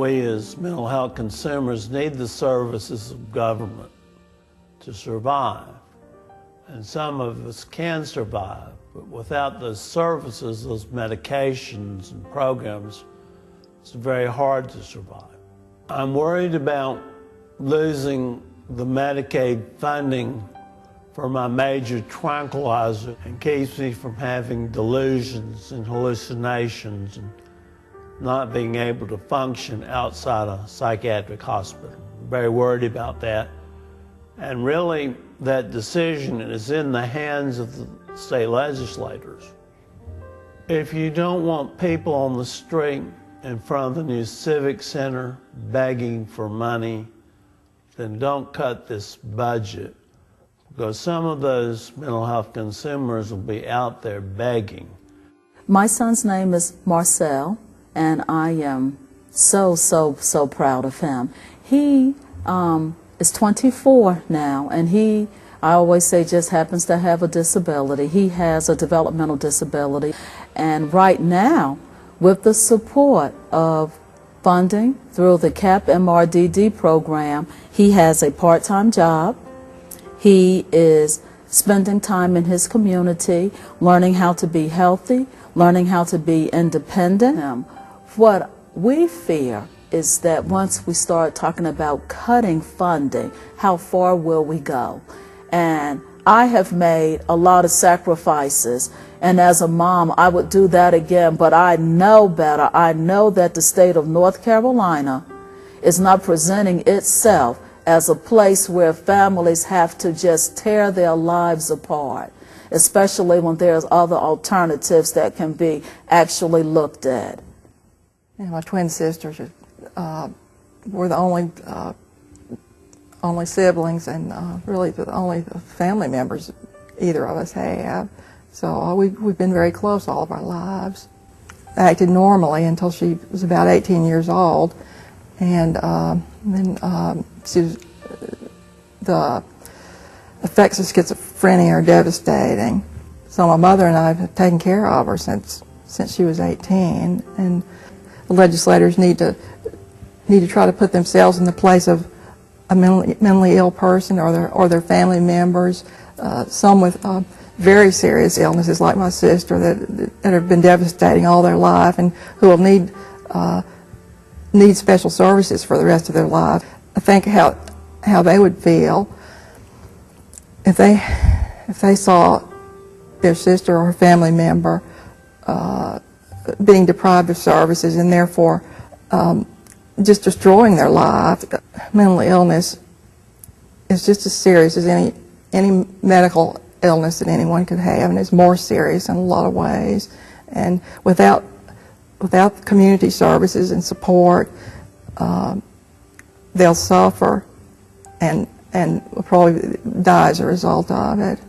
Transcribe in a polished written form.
We as mental health consumers need the services of government to survive. And some of us can survive, but without those services, those medications and programs, it's very hard to survive. I'm worried about losing the Medicaid funding for my major tranquilizer and keeps me from having delusions and hallucinations and not being able to function outside a psychiatric hospital. I'm very worried about that. And really, that decision is in the hands of the state legislators. If you don't want people on the street in front of the new civic center begging for money, then don't cut this budget, because some of those mental health consumers will be out there begging. My son's name is Marcel, and I am so proud of him. He is 24 now, and I always say, just happens to have a disability. He has a developmental disability, and right now, with the support of funding through the CAP MRDD program, he has a part-time job. He is spending time in his community, learning how to be healthy, learning how to be independent. What we fear is that once we start talking about cutting funding, how far will we go? And I have made a lot of sacrifices, and as a mom, I would do that again, but I know better. I know that the state of North Carolina is not presenting itself as a place where families have to just tear their lives apart, especially when there's other alternatives that can be actually looked at. And my twin sisters were the only siblings, and really the only family members either of us have. So we've been very close all of our lives. I acted normally until she was about 18 years old, and then the effects of schizophrenia are devastating. So my mother and I have taken care of her since she was 18, and the legislators need to try to put themselves in the place of a mentally ill person or their family members, some with very serious illnesses like my sister that have been devastating all their life and who will need special services for the rest of their life. I think how they would feel if they saw their sister or family member being deprived of services and therefore just destroying their life. Mental illness is just as serious as any medical illness that anyone could have, and it's more serious in a lot of ways. And without community services and support, they'll suffer and will probably die as a result of it.